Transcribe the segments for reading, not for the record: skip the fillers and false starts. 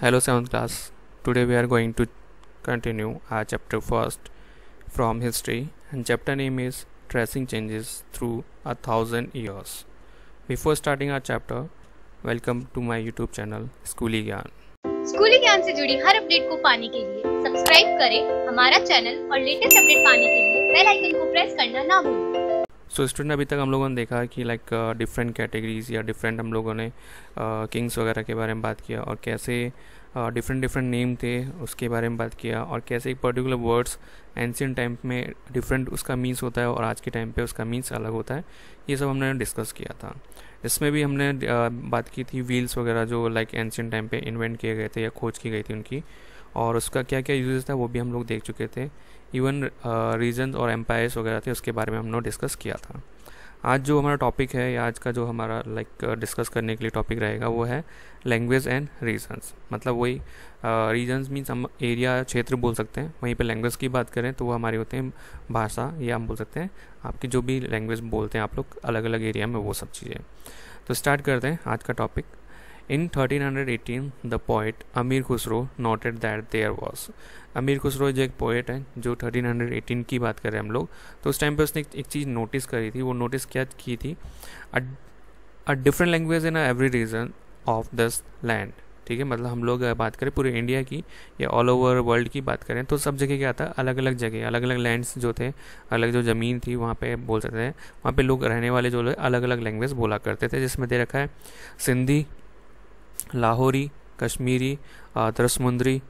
Hello 7th class. Today we are going to continue our chapter first from history, and chapter name is Tracing Changes Through 1,000 Years. Before starting our chapter, welcome to my YouTube channel Schooly Gyan. स्कूली ज्ञान से जुड़ी हर update को पाने के लिए subscribe करें हमारा चैनल और लेटेस्ट अपडेट पाने के लिए बेल आइकन को प्रेस करना ना भूलें। सो स्टूडेंट, अभी तक हम लोगों ने देखा कि डिफरेंट कैटेगरीज या डिफरेंट हम लोगों ने किंग्स वगैरह के बारे में बात किया और कैसे डिफरेंट नेम थे उसके बारे में बात किया और कैसे एक पर्टिकुलर वर्ड्स एंशियंट टाइम में डिफरेंट उसका मीन्स होता है और आज के टाइम पे उसका मीन्स अलग होता है। ये सब हमने डिस्कस किया था। इसमें भी हमने बात की थी व्हील्स वगैरह जो एंशियंट टाइम पे इन्वेंट किए गए थे या खोज की गई थी उनकी, और उसका क्या क्या यूजेस था वो भी हम लोग देख चुके थे। इवन रीजन और एम्पायर्स वगैरह थे उसके बारे में हमने डिस्कस किया था। आज जो हमारा टॉपिक है या आज का जो हमारा डिस्कस करने के लिए टॉपिक रहेगा वो है लैंग्वेज एंड रीजन्स। मतलब वही रीजन्स मीन्स हम एरिया क्षेत्र बोल सकते हैं, वहीं पे लैंग्वेज की बात करें तो वो हमारी होते हैं भाषा, या हम बोल सकते हैं आपकी जो भी लैंग्वेज बोलते हैं आप लोग अलग अलग एरिया में, वो सब चीज़ें। तो स्टार्ट करते हैं आज का टॉपिक। In 1318, the poet अमीर Khusro noted that there was। अमीर खुसरो जो एक पोएट है जो 1318 की बात कर रहे हैं हम लोग, तो उस टाइम पे उसने एक चीज़ नोटिस करी थी। वो नोटिस क्या की थी? A different language in every region of this land. ठीक है, मतलब हम लोग बात करें पूरे इंडिया की या ऑल ओवर वर्ल्ड की बात करें तो सब जगह क्या था, अलग अलग जगह अलग अलग लैंड्स जो थे, अलग जो ज़मीन थी वहाँ पे बोल सकते हैं, वहाँ पे लोग रहने वाले जो लोग अलग अलग लैंग्वेज बोला करते थे, जिसमें दे रखा है सिंधी, लाहौरी, कश्मीरी, दरसमुंदरी,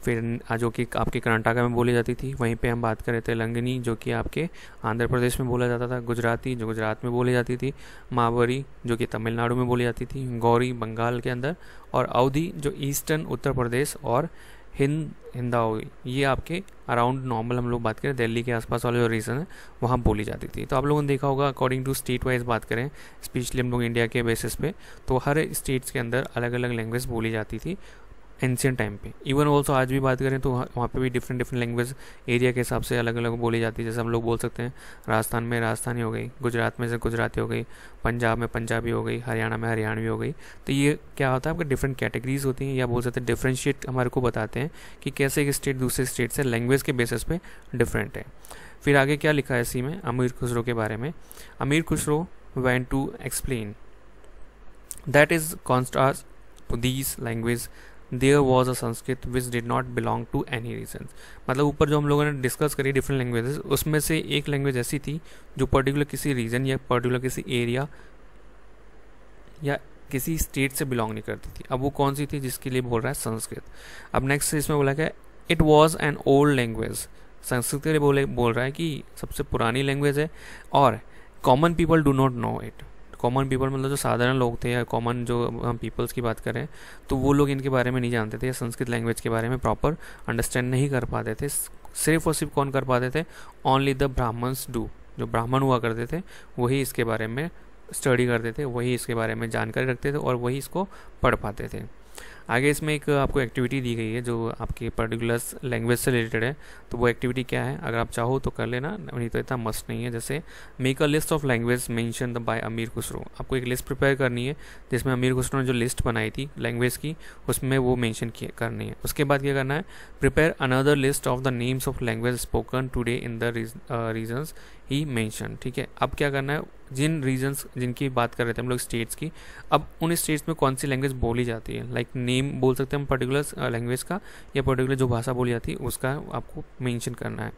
फिर जो कि आपके कर्नाटका में बोली जाती थी। वहीं पे हम बात करें तेलंगनी जो कि आपके आंध्र प्रदेश में बोला जाता था, गुजराती जो गुजरात में बोली जाती थी, मावरी जो कि तमिलनाडु में बोली जाती थी, गौरी बंगाल के अंदर, और अवधी जो ईस्टर्न उत्तर प्रदेश, और हिंदावी ये आपके अराउंड नॉर्मल हम लोग बात करें दिल्ली के आसपास वाले जो रीजन है वहाँ बोली जाती थी। तो आप लोगों ने देखा होगा अकॉर्डिंग टू स्टेट वाइज बात करें, स्पेशली हम लोग इंडिया के बेसिस पे, तो हर स्टेट्स के अंदर अलग अलग लैंग्वेज बोली जाती थी एंशियंट टाइम पे। इवन ऑल्सो आज भी बात करें तो वहाँ पे भी डिफरेंट लैंग्वेज एरिया के हिसाब से अलग अलग बोली जाती है। जैसे हम लोग बोल सकते हैं राजस्थान में राजस्थानी हो गई, गुजरात में से गुजराती हो गई, पंजाब में पंजाबी हो गई, हरियाणा में हरियाणवी हो गई। तो ये क्या होता है, आपके डिफरेंट कैटेगरीज होती हैं, या बोल सकते हैं डिफ्रेंशिएट हमारे को बताते हैं कि कैसे एक स्टेट दूसरे स्टेट से लैंग्वेज के बेसिस पे डिफरेंट है। फिर आगे क्या लिखा है इसी में अमीर खुसरो के बारे में। Amir Khusro went to explain that is contrast to these language there was a Sanskrit which did not belong to any region. मतलब ऊपर जो हम लोगों ने डिस्कस करी डिफरेंट लैंग्वेजेस, उसमें से एक लैंग्वेज ऐसी थी जो पर्टिकुलर किसी रीजन या पर्टिकुलर किसी एरिया या किसी स्टेट से बिलोंग नहीं करती थी। अब वो कौन सी थी जिसके लिए बोल रहा है संस्कृत। अब नेक्स्ट इसमें बोला क्या, it was an old language. Sanskrit के लिए बोल रहा है कि सबसे पुरानी लैंग्वेज है और common people do not know it. Common people मतलब जो साधारण लोग थे या कॉमन जो हम पीपल्स की बात करें तो वो लोग इनके बारे में नहीं जानते थे, या संस्कृत लैंग्वेज के बारे में प्रॉपर अंडरस्टैंड नहीं कर पाते थे। सिर्फ और सिर्फ कौन कर पाते थे, ओनली द ब्राह्मण्स डू। जो ब्राह्मण हुआ करते थे वही इसके बारे में स्टडी करते थे, वही इसके बारे में जानकारी रखते थे और वही इसको पढ़ पाते थे। आगे इसमें एक आपको एक्टिविटी दी गई है जो आपकी पर्टिकुलर लैंग्वेज से रिलेटेड है। तो वो एक्टिविटी क्या है, अगर आप चाहो तो कर लेना, नहीं तो इतना मस्ट नहीं है। जैसे make a list of language mention by अमीर खुसरो। आपको एक लिस्ट प्रिपेयर करनी है जिसमें अमीर खुसरो ने जो लिस्ट बनाई थी लैंग्वेज की उसमें वो मेंशन करनी है। उसके बाद क्या करना है, prepare another list of the names of language spoken today in the regions he mention. ठीक है, अब क्या करना है, जिन रीजन्स जिनकी बात कर रहे थे हम लोग स्टेट्स की, अब उन स्टेट्स में कौन सी लैंग्वेज बोली जाती है, लाइक नेम बोल सकते हैं हम पर्टिकुलर लैंग्वेज का या पर्टिकुलर जो भाषा बोली जाती है उसका आपको मेंशन करना है।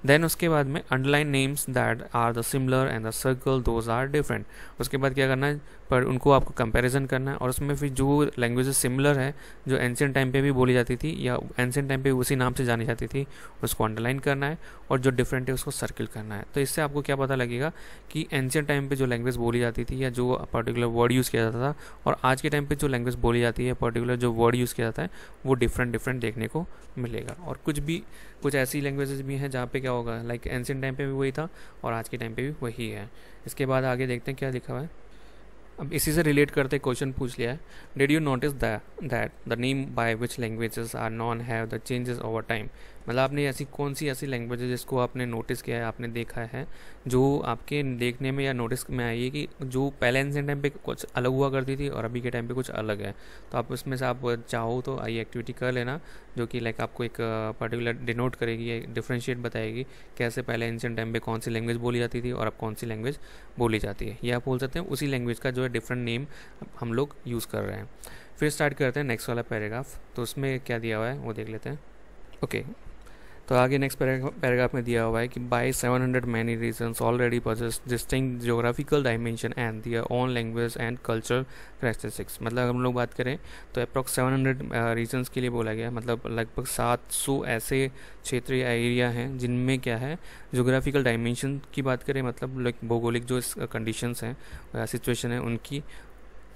देन उसके बाद में underline names that are the similar and the circle those are different. उसके बाद क्या करना है, पर उनको आपको कंपैरिजन करना है और उसमें फिर जो लैंग्वेजेस सिमिलर है जो एंशियंट टाइम पे भी बोली जाती थी या एंशियंट टाइम पे उसी नाम से जानी जाती थी उसको अंडरलाइन करना है, और जो डिफरेंट है उसको सर्किल करना है। तो इससे आपको क्या पता लगेगा कि एंशियंट टाइम पे जो लैंग्वेज बोली जाती थी या जो पर्टिकुलर वर्ड यूज़ किया जाता था और आज के टाइम पे जो लैंग्वेज बोली जाती है पर्टिकुलर जो वर्ड यूज़ किया जाता है वो डिफरेंट देखने को मिलेगा। और कुछ ऐसी लैंग्वेजेस भी हैं जहाँ पे क्या होगा, लाइक एंशियंट टाइम पे भी वही था और आज के टाइम पे भी वही है। इसके बाद आगे देखते हैं क्या लिखा हुआ है। अब इसी से रिलेट करते क्वेश्चन पूछ लिया है, did you notice that the name by which languages are known have the changes over time. मतलब आपने ऐसी कौन सी ऐसी लैंग्वेज है जिसको आपने नोटिस किया है, आपने देखा है, जो आपके देखने में या नोटिस में आई है कि जो पहले एंशिएंट टाइम पे कुछ अलग हुआ करती थी और अभी के टाइम पे कुछ अलग है। तो आप उसमें से आप चाहो तो आई एक्टिविटी कर लेना, जो कि लाइक आपको एक पर्टिकुलर डिनोट करेगी, एक डिफ्रेंशिएट बताएगी कैसे पहले एंशिएंट टाइम पे कौन सी लैंग्वेज बोली जाती थी और अब कौन सी लैंग्वेज बोली जाती है। या आप बोल सकते हैं उसी लैंग्वेज का जो है डिफरेंट नेम हम लोग यूज़ कर रहे हैं। फिर स्टार्ट करते हैं नेक्स्ट वाला पैराग्राफ। तो उसमें क्या दिया हुआ है वो देख लेते हैं। ओके, तो आगे नेक्स्ट पैराग्राफ में दिया हुआ है कि by 700 many regions already possess distinct geographical dimension and their own language and culture characteristics. मतलब हम लोग बात करें तो अप्रॉक्स 700 रीजन्स के लिए बोला गया, मतलब लगभग 700 ऐसे क्षेत्रीय एरिया हैं जिनमें क्या है जियोग्राफिकल डायमेंशन की बात करें, मतलब लाइक भौगोलिक जो कंडीशंस हैं, सिचुएशन है, उनकी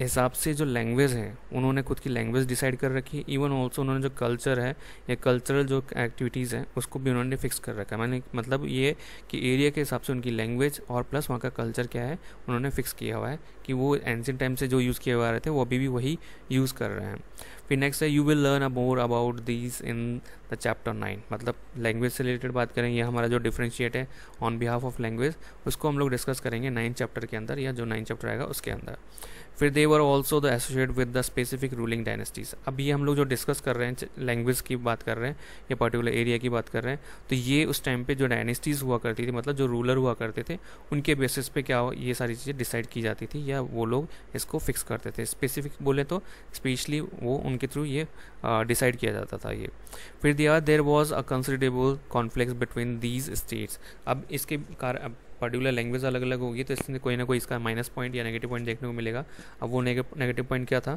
हिसाब से जो लैंग्वेज है उन्होंने खुद की लैंग्वेज डिसाइड कर रखी है। इवन ऑल्सो उन्होंने जो कल्चर है या कल्चरल जो एक्टिविटीज़ हैं उसको भी उन्होंने फिक्स कर रखा है। मैंने मतलब ये कि एरिया के हिसाब से उनकी लैंग्वेज और प्लस वहाँ का कल्चर क्या है उन्होंने फिक्स किया हुआ है कि वो एंशिएंट टाइम से जो यूज़ किए हुआ रहे थे वो अभी भी वही यूज़ कर रहे हैं। फिर नेक्स्ट है you will learn more about these in the chapter 9। मतलब लैंग्वेज से रिलेटेड बात करें, ये हमारा जो डिफ्रेंशिएट है ऑन बिहाफ ऑफ लैंग्वेज उसको हम लोग डिस्कस करेंगे 9 चैप्टर के अंदर, या जो 9 चैप्टर आएगा उसके अंदर। फिर they were also the associate with the specific ruling dynasties. अब ये हम लोग जो डिस्कस कर रहे हैं लैंग्वेज की बात कर रहे हैं या पर्टिकुलर एरिया की बात कर रहे हैं, तो ये उस टाइम पे जो डायनेस्टीज़ हुआ करती थी, मतलब जो रूलर हुआ करते थे, उनके बेसिस पे क्या ये सारी चीज़ें डिसाइड की जाती थी या वो लोग इसको फिक्स करते थे। स्पेसिफिक बोले तो स्पेशली वो उनके थ्रू ये डिसाइड किया जाता था ये। फिर दिया there was a considerable conflict between these states. अब इसके पर्टिकुलर लैंग्वेज अलग अलग होगी तो इसमें कोई ना कोई इसका माइनस पॉइंट या नेगेटिव पॉइंट देखने को मिलेगा। अब वो नेगेटिव पॉइंट क्या था,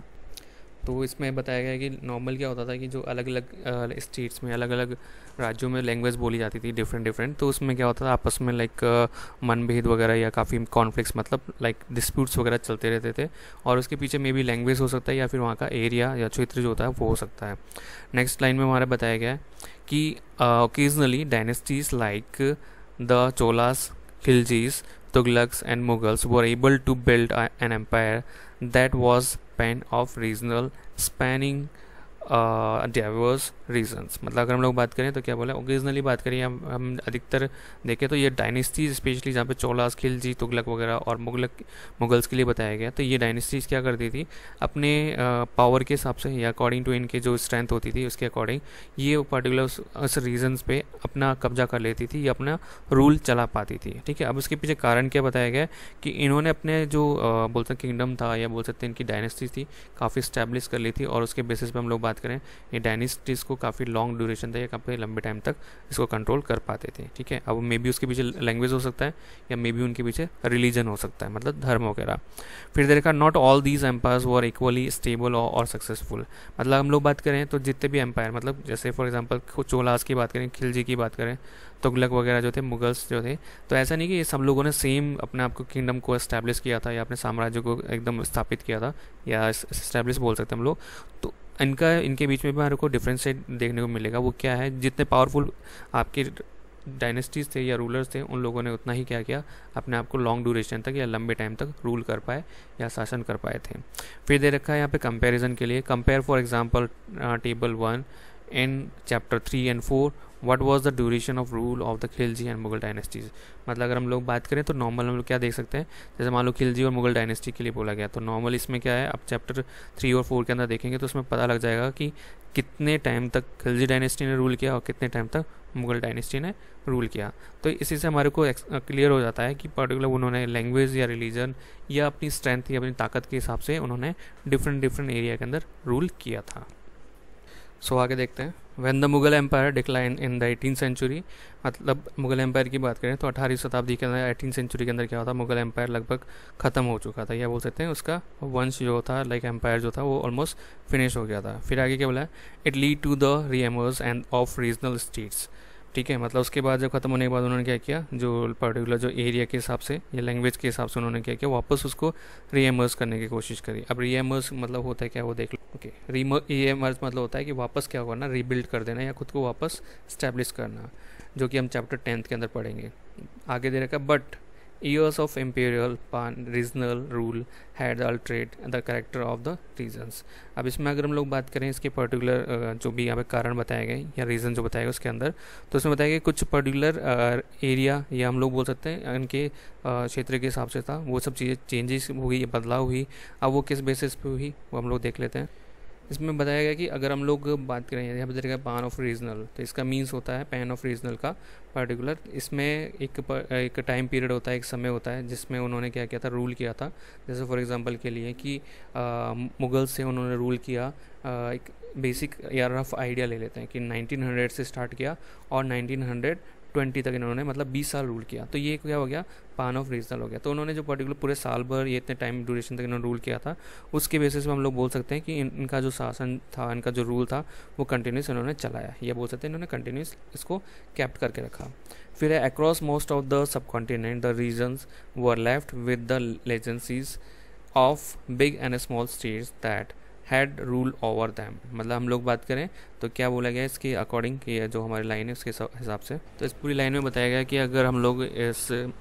तो इसमें बताया गया कि नॉर्मल क्या होता था कि जो अलग अलग स्टेट्स में अलग अलग राज्यों में लैंग्वेज बोली जाती थी डिफरेंट, तो उसमें क्या होता था आपस में लाइक मनभेद वगैरह या काफ़ी कॉन्फ्लिक्ट्स, मतलब लाइक डिस्प्यूट्स वगैरह चलते रहते थे और उसके पीछे मे बी लैंग्वेज हो सकता है या फिर वहाँ का एरिया या क्षेत्र जो होता है वो हो सकता है। नेक्स्ट लाइन में हमारा बताया गया है कि occasionally dynasties like the Cholas, Khiljis, Tughlaqs and Mughals were able to build an empire that was span of regional spanning diverse regions. मतलब अगर हम लोग बात करें तो क्या बोला, ओकेजनली बात करें हम अधिकतर देखें तो ये डायनेस्टीज स्पेशली जहाँ पे चोलास, खिलजी, तुगलक वगैरह और मुगल्स के लिए बताया गया, तो ये डायनेस्टीज क्या करती थी अपने पावर के हिसाब से या अकॉर्डिंग टू इनके जो स्ट्रेंथ होती थी उसके अकॉर्डिंग ये पर्टिकुलर उस रीजन्स पे अपना कब्जा कर लेती थी या अपना रूल चला पाती थी। ठीक है, अब उसके पीछे कारण क्या बताया गया कि इन्होंने अपने जो बोल सकते किंगडम था या बोल सकते इनकी डायनेस्टी थी काफ़ी स्टैब्लिश कर ली थी और उसके बेसिस पे हम लोग बात करें ये डायनेस्टीज को काफ़ी लॉन्ग ड्यूरेशन था या काफ़ी लंबे टाइम तक इसको कंट्रोल कर पाते थे। ठीक है, अब मे बी उसके पीछे लैंग्वेज हो सकता है या मे बी उनके पीछे रिलीजन हो सकता है, मतलब धर्म वगैरह। फिर देखा not all these empires were equally stable और सक्सेसफुल। मतलब हम लोग बात करें तो जितने भी एम्पायर, मतलब जैसे फॉर एग्जांपल चोलास की बात करें, खिलजी की बात करें, तुगलक वगैरह जो थे, मुगल्स जो थे, तो ऐसा नहीं कि ये सब लोगों ने सेम अपने आप को किंगडम को एस्टैब्लिश किया था या अपने साम्राज्य को एकदम स्थापित किया था या एस्टैब्लिश बोल सकते हैं हम लोग। तो इनके बीच में भी हमारे को डिफरेंशिएट देखने को मिलेगा। वो क्या है, जितने पावरफुल आपके डायनेस्टीज़ थे या रूलर्स थे उन लोगों ने उतना ही क्या किया अपने आप को लॉन्ग ड्यूरेशन तक या लंबे टाइम तक रूल कर पाए या शासन कर पाए थे। फिर दे रखा है यहाँ पे कंपैरिजन के लिए, compare for example table 1 in chapter 3 and 4 what was the duration of rule of the Khilji and Mughal dynasties. मतलब अगर हम लोग बात करें तो नॉर्मल हम लोग क्या देख सकते हैं, जैसे मान लो खिलजी और मुगल डायनेस्टी के लिए बोला गया तो नॉर्मल इसमें क्या है, अब चैप्टर 3 और 4 के अंदर देखेंगे तो उसमें पता लग जाएगा कि कितने टाइम तक खिलजी डायनेस्टी ने रूल किया और कितने टाइम तक मुगल डायनेस्टी ने रूल किया। तो इसी से हमारे को क्लियर हो जाता है कि पर्टिकुलर उन्होंने लैंग्वेज या रिलीजन या अपनी स्ट्रेंथ या अपनी ताकत के हिसाब से उन्होंने डिफरेंट एरिया के अंदर रूल किया था। सो आगे देखते हैं। When the Mughal empire decline in the 18th century, मतलब मुगल एम्पायर की बात करें तो 18वीं शताब्दी के अंदर 18th सेंचुरी के अंदर क्या होता, मुगल एम्पायर लगभग ख़त्म हो चुका था या बोल सकते हैं उसका वंश जो था लाइक एम्पायर जो था वो ऑलमोस्ट फिनिश हो गया था। फिर आगे क्या बोला है, इट लीड टू द रीएमर्स एंड ऑफ रीजनल स्टेट्स। ठीक है, मतलब उसके बाद जब ख़त्म होने के बाद उन्होंने क्या किया, जो पर्टिकुलर जो एरिया के हिसाब से या लैंग्वेज के हिसाब से उन्होंने क्या किया, वापस उसको रीएमर्स करने की कोशिश करी। अब रीएमर्स मतलब होता है क्या वो देख लो। ओके, रीएमर्स मतलब होता है कि वापस क्या करना, रीबिल्ड कर देना या खुद को वापस स्टैब्लिश करना, जो कि हम चैप्टर 10th के अंदर पढ़ेंगे। आगे दे रखा but Years of imperial pan regional rule had altered the character of the regions. अब इसमें अगर हम लोग बात करें इसके पर्टिकुलर जो भी यहाँ पे कारण बताए गए या रीज़न जो बताया गया उसके अंदर, तो उसमें बताया गया कुछ पर्टिकुलर एरिया या हम लोग बोल सकते हैं इनके क्षेत्र के हिसाब से था, वो सब चीज़ें चेंजेस हुई, बदलाव हुई। अब वो किस बेसिस पे हुई वो हम लोग देख लेते हैं। इसमें बताया गया कि अगर हम लोग बात करें, यहाँ पे देखा पैन ऑफ रीजनल, तो इसका मीन्स होता है पैन ऑफ रीजनल का पर्टिकुलर। इसमें एक टाइम पीरियड होता है, एक समय होता है जिसमें उन्होंने क्या किया था, रूल किया था। जैसे फॉर एग्जांपल के लिए कि मुग़ल से उन्होंने रूल किया, एक बेसिक या रफ आइडिया ले लेते हैं कि 1900 से स्टार्ट किया और 1920 तक इन्होंने मतलब 20 साल रूल किया। तो ये क्या हो गया, पान ऑफ रीजनल हो गया। तो उन्होंने जो पर्टिकुलर पूरे साल भर ये इतने टाइम ड्यूरेशन तक इन्होंने रूल किया था, उसके बेसिस पे हम लोग बोल सकते हैं कि इनका जो शासन था, इनका जो रूल था वो कंटिन्यूस इन्होंने चलाया, या बोल सकते हैं इन्होंने कंटिन्यूस इसको कैप्ट करके रखा। फिर है across most of the subcontinent the regions were left with the legacies of big and small states that had rule over them. मतलब हम लोग बात करें तो क्या बोला गया इसके अकॉर्डिंग कि जो हमारी लाइन है उसके हिसाब से, तो इस पूरी लाइन में बताया गया कि अगर हम लोग इस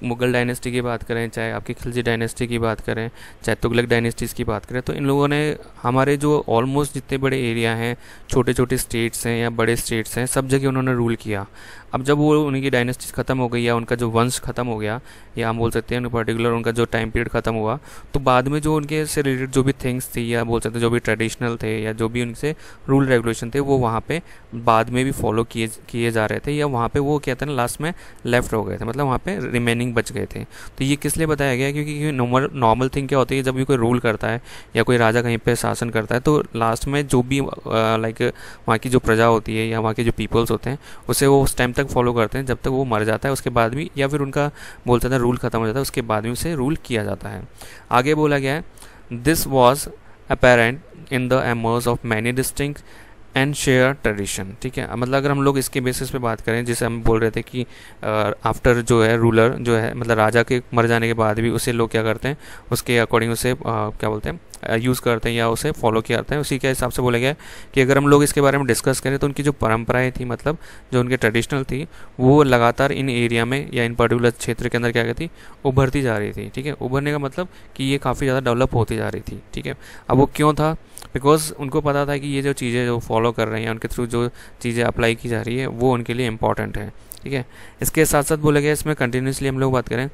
मुग़ल डायनेस्टी की बात करें, चाहे आपकी खिलजी डायनेस्टी की बात करें, चाहे तुगलक डायनेस्टीज़ की बात करें, तो इन लोगों ने हमारे जो ऑलमोस्ट जितने बड़े एरिया हैं, छोटे छोटे स्टेट्स हैं या बड़े स्टेट्स हैं, सब जगह उन्होंने रूल किया। अब जब वो उनकी डायनेस्टीज ख़त्म हो गई या उनका जो वंश ख़त्म हो गया, या हम बोल सकते हैं पर्टिकुलर उनका जो टाइम पीरियड ख़त्म हुआ, तो बाद में जो उनके से रिलेटेड जो भी थिंग्स थी या बोल सकते हैं जो भी ट्रेडिशनल थे या जो भी उनसे रूल रेगुलेशन थे, वो वहाँ पे बाद में भी फॉलो किए जा रहे थे, या वहाँ पे वो कहते हैं ना लास्ट में लेफ्ट हो गए थे, मतलब वहाँ पे रिमेनिंग बच गए थे। तो ये किस लिए बताया गया, क्योंकि नॉर्मल थिंग क्या होती है, जब भी कोई रूल करता है या कोई राजा कहीं पे शासन करता है, तो लास्ट में जो भी लाइक वहाँ की जो प्रजा होती है या वहाँ के जो पीपल्स होते हैं उसे वो उस टाइम तक फॉलो करते हैं जब तक वो मर जाता है, उसके बाद भी, या फिर उनका बोलते हैं रूल खत्म हो जाता है, उसके बाद भी उसे रूल किया जाता है। आगे बोला गया है this was apparent in the emergence of many distinct and share tradition. ठीक है, मतलब अगर हम लोग इसके बेसिस पे बात करें, जैसे हम बोल रहे थे कि आफ्टर जो है रूलर जो है, मतलब राजा के मर जाने के बाद भी उसे लोग क्या करते हैं, उसके अकॉर्डिंग उसे क्या बोलते हैं यूज़ करते हैं या उसे फॉलो किया जाता है। उसी के हिसाब से बोला गया है कि अगर हम लोग इसके बारे में डिस्कस करें तो उनकी जो परंपराएं थी, मतलब जो उनके ट्रेडिशनल थी, वो लगातार इन एरिया में या इन पर्टिकुलर क्षेत्र के अंदर क्या कहती उभरती जा रही थी। ठीक है, उभरने का मतलब कि ये काफ़ी ज़्यादा डेवलप होती जा रही थी। ठीक है, अब वो क्यों था, बिकॉज उनको पता था कि ये जो चीज़ें जो फॉलो कर रहे हैं, उनके थ्रू जो चीज़ें अप्लाई की जा रही है वो उनके लिए इंपॉर्टेंट है। ठीक है, इसके साथ साथ बोला गया इसमें कंटिन्यूसली हम लोग बात करें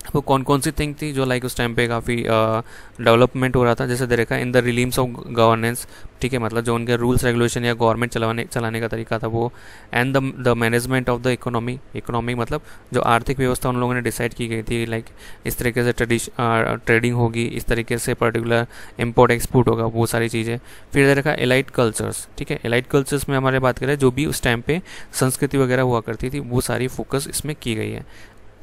वो कौन कौन सी थिंग थी जो लाइक उस टाइम पे काफ़ी डेवलपमेंट हो रहा था। जैसे देखा इन द रिलीम्स ऑफ गवर्नेंस, ठीक है, मतलब जो उनके रूल्स रेगुलेशन या गवर्नमेंट चलाने का तरीका था वो, and the management of the economy मतलब जो आर्थिक व्यवस्था उन लोगों ने डिसाइड की गई थी, लाइक इस तरीके से ट्रेडिंग होगी, इस तरीके से पर्टिकुलर इम्पोर्ट एक्सपोर्ट होगा, वो सारी चीज़ें। फिर देखा एलाइट कल्चर्स। ठीक है, एलाइट कल्चर्स में हमारे बात करें जो भी उस टाइम पे संस्कृति वगैरह हुआ करती थी, वो सारी फोकस इसमें की गई है।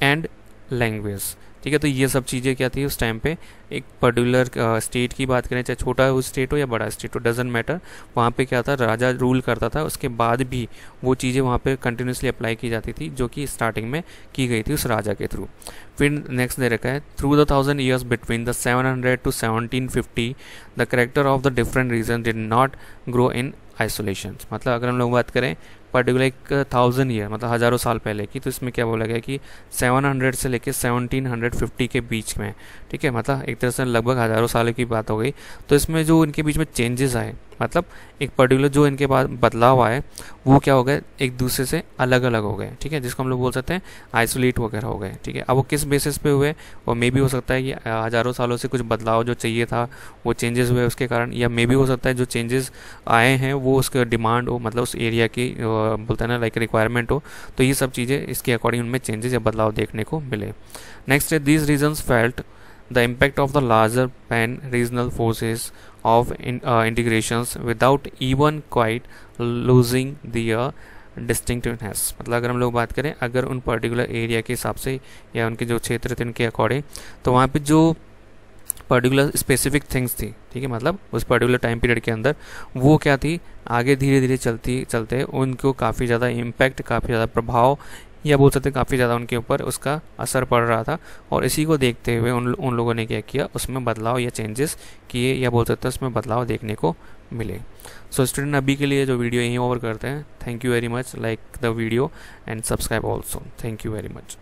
And language. ठीक है, तो ये सब चीज़ें क्या थी उस टाइम पे, एक पर्टिकुलर स्टेट की बात करें, चाहे छोटा हो स्टेट हो या बड़ा स्टेट हो, डजेंट मैटर, वहाँ पे क्या था, राजा रूल करता था, उसके बाद भी वो चीज़ें वहाँ पे कंटिन्यूसली अप्लाई की जाती थी जो कि स्टार्टिंग में की गई थी उस राजा के थ्रू। फिर नेक्स्ट दे रखा है through the 1000 years between the 700 to 1750 the character of the different region did not grow in isolation. मतलब अगर हम लोग बात करें पर्टिकुलर 1000 ईयर मतलब हज़ारों साल पहले की, तो इसमें क्या बोला गया कि 700 से लेकर 1750 के बीच में, ठीक है, मतलब एक तरह से लगभग हज़ारों सालों की बात हो गई। तो इसमें जो इनके बीच में चेंजेस आए, मतलब एक पर्टिकुलर जो इनके बाद बदलाव आए, वो क्या हो गए, एक दूसरे से अलग अलग हो गए। ठीक है, जिसको हम लोग बोल सकते हैं आइसोलेट वगैरह हो गए। ठीक है, अब वो किस बेसिस पे हुए, और मे भी हो सकता है कि हज़ारों सालों से कुछ बदलाव जो चाहिए था वो चेंजेस हुए उसके कारण, या मे भी हो सकता है जो चेंजेस आए हैं वो उसका डिमांड हो, मतलब उस एरिया की बोलते हैं ना लाइक रिक्वायरमेंट हो। तो ये सब चीज़ें इसके अकॉर्डिंग उनमें चेंजेस या बदलाव देखने को मिले। नेक्स्ट है these regions felt the impact of the larger pan-regional forces of integrations without even quite losing their distinctiveness। मतलब अगर हम लोग बात करें, अगर उन पर्टिकुलर एरिया के हिसाब से या उनके जो क्षेत्र थे उनके अकॉर्डिंग, तो वहाँ पे जो पर्टिकुलर स्पेसिफिक थिंग्स थी, ठीक है, मतलब उस पर्टिकुलर टाइम पीरियड के अंदर वो क्या थी, आगे धीरे धीरे चलते उनको काफ़ी ज़्यादा इम्पैक्ट, काफ़ी ज़्यादा प्रभाव या बोल सकते हैं काफ़ी ज़्यादा उनके ऊपर उसका असर पड़ रहा था। और इसी को देखते हुए उन लोगों ने क्या किया, उसमें बदलाव या चेंजेस किए, या बोल सकते हैं उसमें बदलाव देखने को मिले। सो स्टूडेंट, अभी के लिए जो वीडियो यहीं ओवर करते हैं। Thank you very much, like the video and subscribe also. Thank you very much.